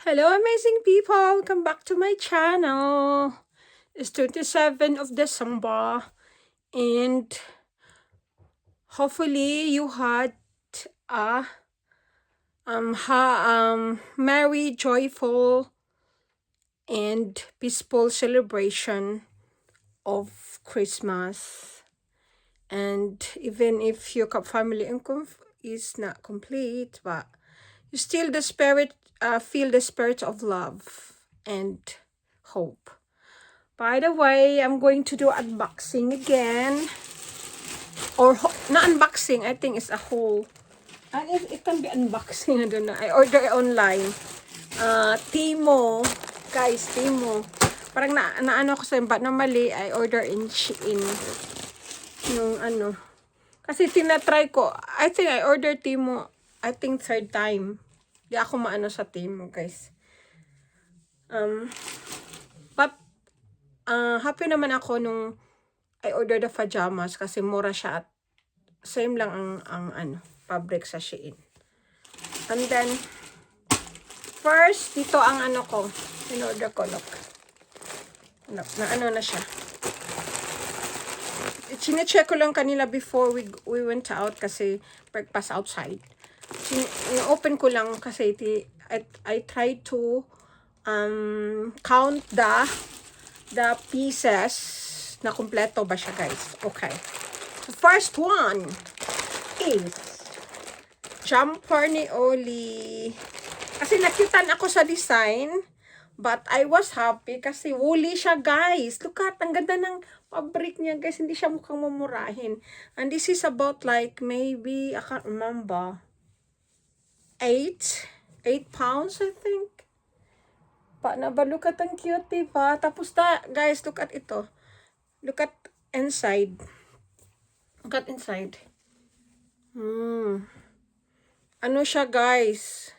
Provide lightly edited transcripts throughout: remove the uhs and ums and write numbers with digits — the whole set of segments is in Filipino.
Hello, amazing people! Welcome back to my channel. It's 27th of December, and hopefully you had a merry, joyful, and peaceful celebration of Christmas. And even if your family income is not complete, but you still feel the spirit of love and hope. By the way, I'm going to do unboxing again. Or, not unboxing, I think it's a whole. It can be unboxing, I don't know. I order online. Timo. Guys, Timo. Parang naano ko sa but normally, I order in Shein. Yung ano. Kasi tinatry ko. I think I order Timo, I think third time. Di ako maano sa Timo, guys. But, happy naman ako nung I ordered the pajamas kasi mura siya at same lang ang fabric sa Shein. And then, first, dito ang ano ko. In-order ko, look. Na ano na siya. Chine-check ko lang kanila before we went out kasi breakfast outside. In-open ko lang kasi I tried to count the pieces na kumpleto ba siya, guys. Okay. The first one is jumper ni Oli. Kasi nakitan ako sa design, but I was happy kasi woolly siya, guys. Look at, ang ganda ng fabric niya, guys. Hindi siya mukhang mumurahin. And this is about like maybe, I can't remember, 8 pounds, I think. Look at ang cute, diba? Tapos guys, look at ito. Look at inside. Look at inside. Ano siya, guys?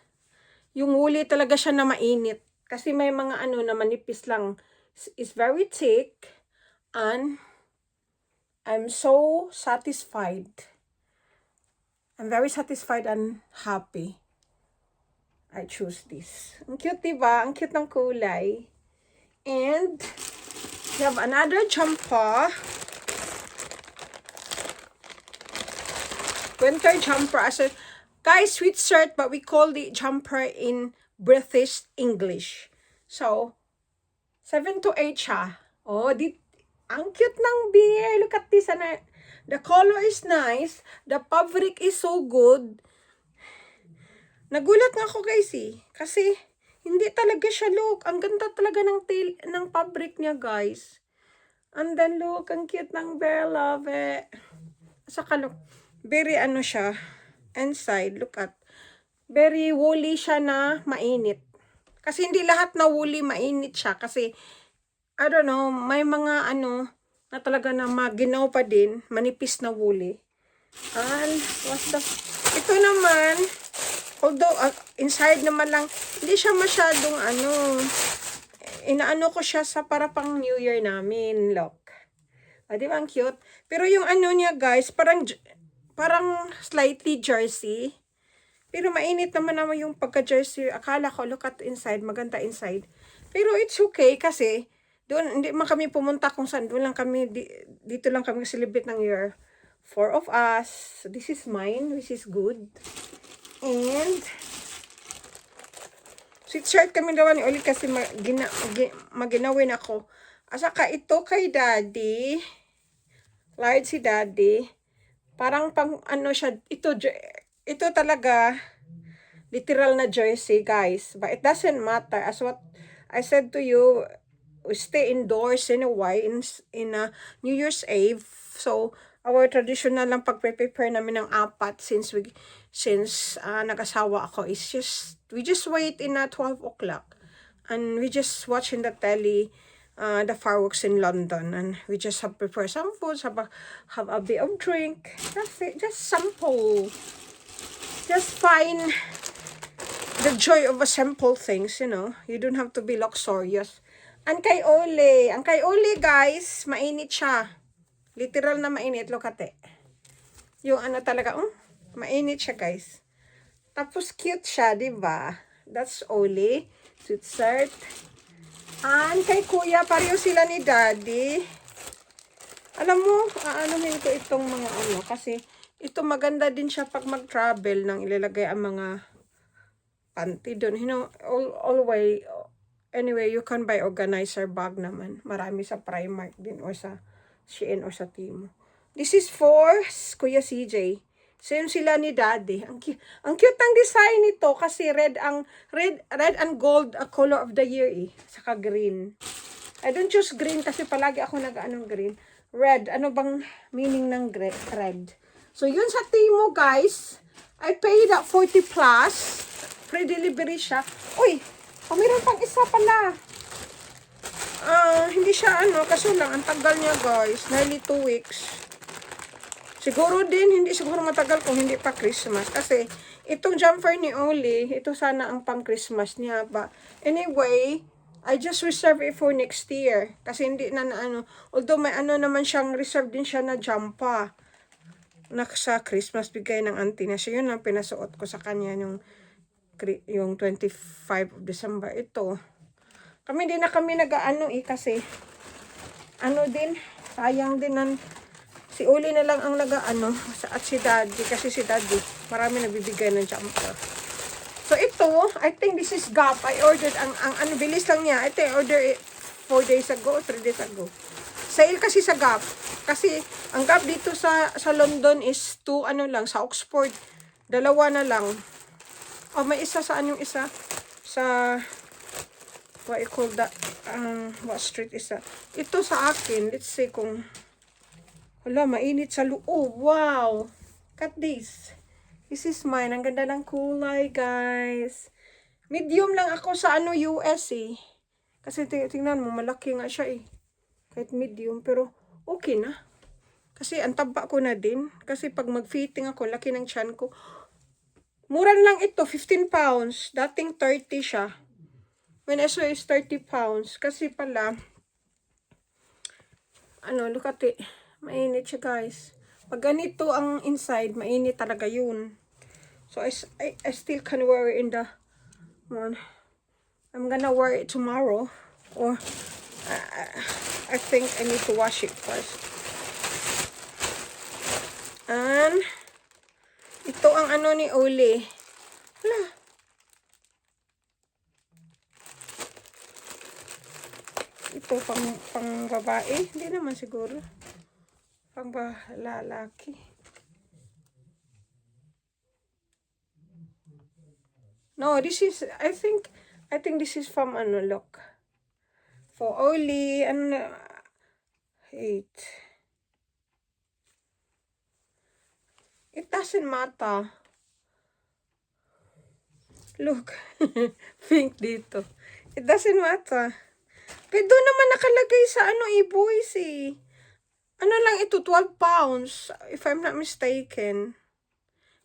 Yung woolly talaga siya na mainit. Kasi may mga ano na manipis lang. It's very thick. And I'm so satisfied. I'm very satisfied and happy. I choose this. Ang cute, diba? Ang cute ng kulay. And we have another jumper. Winter jumper. Guys, sweatshirt, but we call the jumper in British English. So, 7 to 8 siya. Oh, ang cute ng beer. Look at this. The color is nice. The fabric is so good. Nagulat nga ako, guys, kasi hindi talaga siya, look. Ang ganda talaga ng fabric niya, guys. And then, look, ang cute ng bear. Love it. Saka, look, very ano siya. Inside, look at. Very woolly siya na mainit. Kasi hindi lahat na woolly mainit siya. Kasi, I don't know, may mga ano na talaga na maginaw pa din. Manipis na woolly. And, ito naman, although, inside naman lang, hindi siya masyadong inaano ko siya sa para pang New Year namin, look. Di ba ang cute? Pero yung ano niya, guys, parang slightly jersey. Pero mainit naman yung pagka-jersey. Akala ko, look at inside, maganda inside. Pero it's okay kasi, doon, hindi man kami pumunta kung saan. Doon lang kami, dito lang kami celebrate ng year. 4 of us. So this is mine, which is good. And, sweatshirt kami gawa ni Oli kasi maginawin ako. Asaka ito kay Daddy. Large si Daddy. Parang pang ano siya, ito talaga literal na jersey, guys. But it doesn't matter. As what I said to you, we stay indoors in a while in a New Year's Eve. So, our traditional lang pag-prepare namin ng apat since nag-asawa ako is we just wait in 12 o'clock. And we just watch in the telly the fireworks in London, and we just have prepare some foods, have a bit of drink. That's it, just simple. Just find the joy of a simple things, you know. You don't have to be luxurious. Ang kay Oli, guys, mainit siya. Literal na mainit, look at it. Yung ano talaga, mainit siya, guys. Tapos cute siya, di ba? That's Oli. Sweet shirt. And kay Kuya, pareho sila ni Daddy. Alam mo, aanuhin ko itong mga ano, kasi ito maganda din siya pag mag-travel nang ilalagay ang mga panty doon. You know, always, anyway, you can buy organizer bag naman. Marami sa Primark din or sa Shein or sa Temu. This is for Kuya CJ. Same sila ni Daddy. Ang cute ng design nito kasi red and gold a color of the year eh. Saka green. I don't choose green kasi palagi ako nag-anong green. Red. Ano bang meaning ng red? So yun sa Temu guys. I paid that 40 plus. Free delivery siya. Uy! Mayroon pang isa pala. Hindi siya ano. Kaso lang, ang tagal niya guys. Nearly 2 weeks. Siguro din, hindi siguro matagal kung hindi pa Christmas. Kasi, itong jumper ni Oli, ito sana ang pang Christmas niya. But, anyway, I just reserve it for next year. Kasi hindi na ano. Although may ano naman siyang reserve din siya na jumper. Na sa Christmas bigay ng auntie na. So, yun ang pinasuot ko sa kanya yung 25 of December. Ito. Kami din na kami nag-ano kasi ano din, sayang din ng si Uli na lang ang nag-ano at si Daddy kasi si Daddy marami nabibigay ng jumper. So ito, I think this is Gap. I ordered ang ano bilis lang niya. I think I ordered it 4 days ago, 3 days ago. Sale kasi sa Gap. Kasi ang Gap dito sa London is 2 ano lang sa Oxford. 2 na lang. Oh, may isa sa anong isa sa what I call that what street is that? Ito sa akin, let's see kung wala, mainit sa loob. Oh, wow! Cut this. This is mine. Ang ganda ng kulay, guys. Medium lang ako sa ano US eh. Kasi tingnan mo, malaki nga siya eh. Kahit medium, pero okay na. Kasi ang taba ko na din. Kasi pag mag-fitting ako, laki ng tiyan ko. Mura lang ito, 15 pounds. Dating 30 siya. When I saw is 30 pounds. Kasi pala, ano, look at it. Mainit siya, guys. Pag ganito ang inside, mainit talaga yun. So, I still can wear it in the one. I'm gonna wear it tomorrow. Or, I think I need to wash it first. And, ito ang ano ni Oli. Wala. Ito pang babae. Hindi naman siguro. Pang lalaki. No, this is, I think this is from ano, look. For Oli, and 8. It doesn't matter. Look. Pink dito. It doesn't matter. Pero doon naman nakalagay sa ano, e-boys eh. Ano lang ito, 12 pounds. If I'm not mistaken.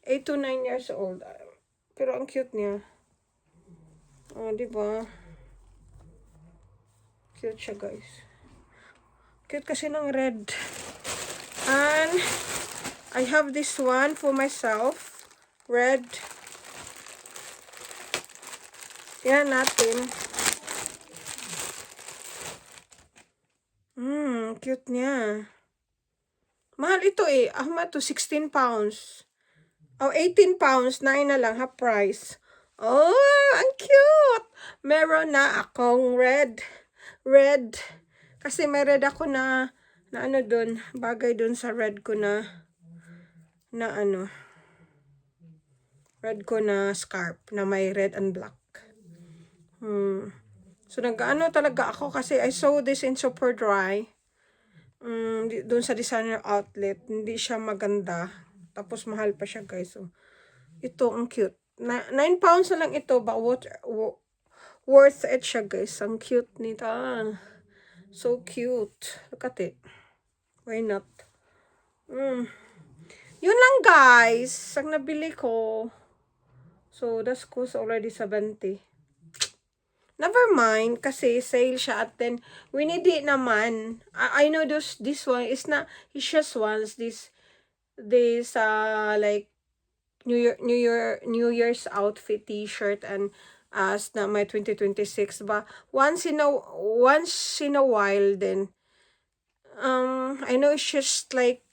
8 to 9 years old. Pero ang cute niya. Oh, diba? Cute siya, guys. Cute kasi ng red. And, I have this one for myself. Red. Yan natin. Cute niya. Mahal ito eh. Ahma to 16 pounds. Oh, 18 pounds. 9 na lang. Half price. Oh, ang cute. Meron na akong red. Red. Kasi may red ako na ano dun. Bagay dun sa red ko na ano. Red ko na scarf. Na may red and black. So, nag-ano talaga ako kasi I saw this in Superdry. Doon sa designer outlet. Hindi siya maganda. Tapos, mahal pa siya, guys. So, ito, ang cute. 9 pounds na lang ito, but worth it siya, guys. Ang cute nito. So cute. Look at it. Why not? Yun lang, guys. Ang nabili ko. So, that's cost already 70. Never mind, kasi sale siya at then we need it naman. I know this one is not it's just once this like New Year's outfit t-shirt and as na may 2026 ba. Once in a while then, I know it's just like,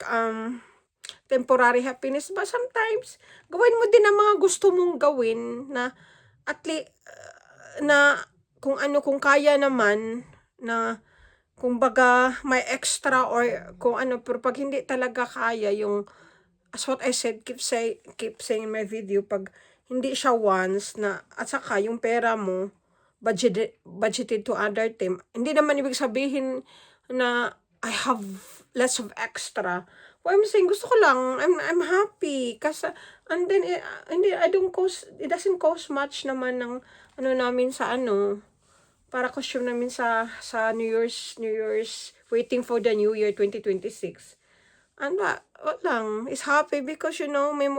temporary happiness, but sometimes, gawin mo din ang mga gusto mong gawin na, at least, na, kung kaya naman, na, kung baga, may extra or kung ano, pero pag hindi talaga kaya yung, as what I said, keep saying in my video, pag hindi siya once na, at saka yung pera mo, budgeted to other thing, hindi naman ibig sabihin na I have less of extra. What I'm saying, gusto ko lang, I'm happy, kasi, and then, hindi, it doesn't cost much naman ng, ano namin sa para costume namin sa New Year's, waiting for the New Year 2026. And what lang, is happy because may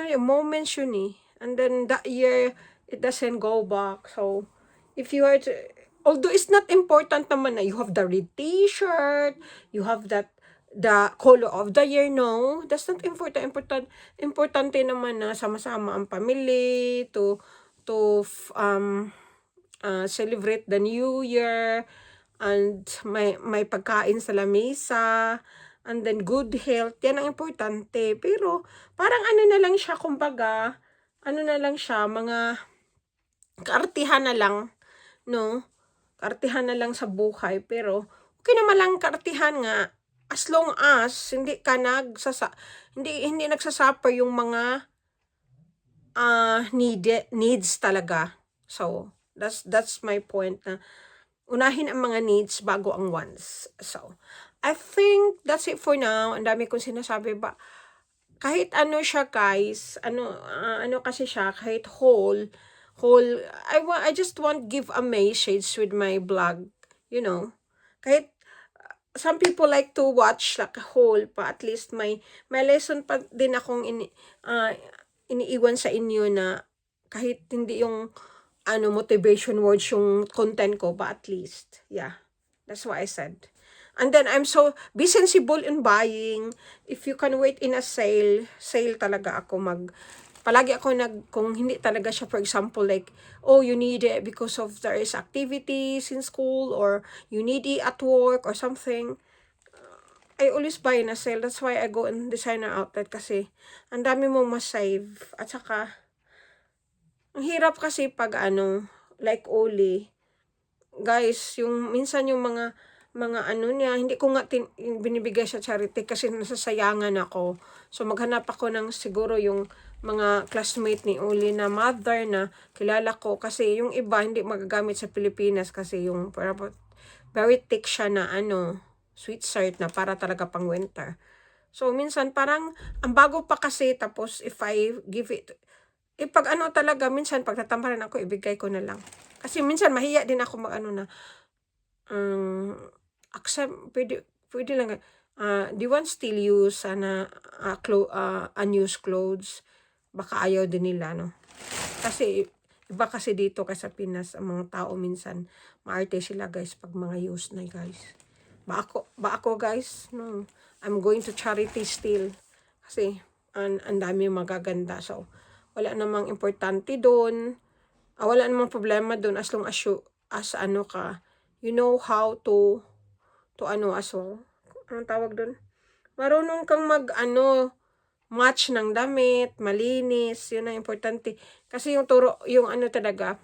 yung moments yun eh. And then that year, it doesn't go back. So, if you are to, although it's not important naman na you have the red t-shirt, you have the color of the year, no. That's not important. Importante naman na sama-sama ang family to celebrate the New Year, and may pagkain sa lamesa, and then good health, yan ang importante. Pero, parang na lang siya, kumbaga, na lang siya, mga kaartihan na lang, no? Kaartihan na lang sa buhay, pero, okay naman lang kaartihan nga, as long as, hindi nagsasuffer yung mga, needs talaga. So, that's my point na unahin ang mga needs bago ang wants. So, I think that's it for now. Ang dami kong sinasabi ba. Kahit ano siya guys, kasi siya, kahit whole, I just want give a message with my blog, kahit some people like to watch like a whole pa, at least may lesson pa din akong iniiwan sa inyo na kahit hindi yung motivation words yung content ko, but at least, yeah, that's what I said. And then, be sensible in buying. If you can wait in a sale talaga ako palagi ako kung hindi talaga siya, for example, like, oh, you need it because of there is activities in school, or you need it at work, or something, I always buy in a sale. That's why I go in designer outlet, kasi ang dami mong masave. At saka, ang hirap kasi pag like Oli, guys, yung minsan yung mga niya, hindi ko nga binibigay sa charity kasi nasasayangan ako. So maghanap ako ng siguro yung mga classmate ni Oli na mother na kilala ko, kasi yung iba hindi magagamit sa Pilipinas kasi yung very thick siya na sweet shirt na para talaga pang winter. So minsan parang ang bago pa kasi, tapos if I give it, pag talaga, minsan pag natamparan ako, ibigay ko na lang. Kasi minsan mahiya din ako accept, pwede lang, do you want still use unused clothes? Baka ayaw din nila, no? Kasi, iba kasi dito sa Pinas, ang mga tao minsan, maarte sila guys, pag mga used na guys. Ba ako guys, no, I'm going to charity still. Kasi, ang dami magaganda, so, wala namang importante doon. Wala namang problema doon as long as ka, you know how to as well. Anong tawag doon? Marunong kang match ng damit, malinis, yun ang importante. Kasi yung talaga,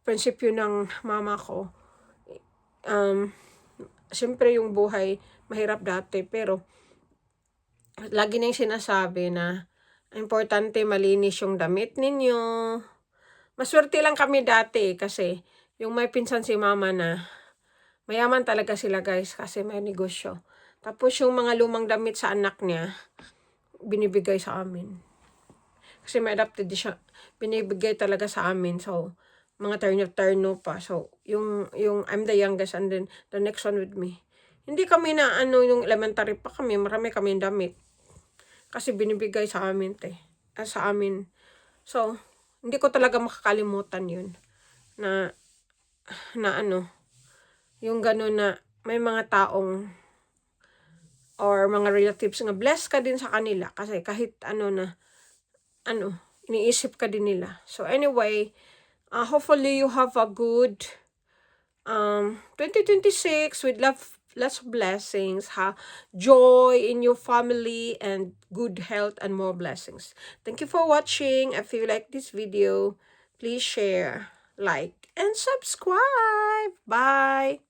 prinsipyo ng mama ko, siyempre yung buhay, mahirap dati, pero, lagi na yung sinasabi na importante malinis yung damit ninyo. Maswerte lang kami dati kasi yung may pinsan si mama na mayaman talaga sila guys kasi may negosyo. Tapos yung mga lumang damit sa anak niya, binibigay sa amin. Kasi may adopted siya, binibigay talaga sa amin. So, mga turno pa. So, yung I'm the youngest and then the next one with me. Hindi kami na yung elementary pa kami, marami kami damit. Kasi binibigay sa amin, sa amin. So, hindi ko talaga makakalimutan yun. Na yung gano'n na may mga taong or mga relatives nga blessed ka din sa kanila. Kasi kahit iniisip ka din nila. So anyway, hopefully you have a good 2026 with love, lots of blessings, joy in your family, and good health and more blessings. Thank you for watching. If you like this video, please share, like, and subscribe. Bye.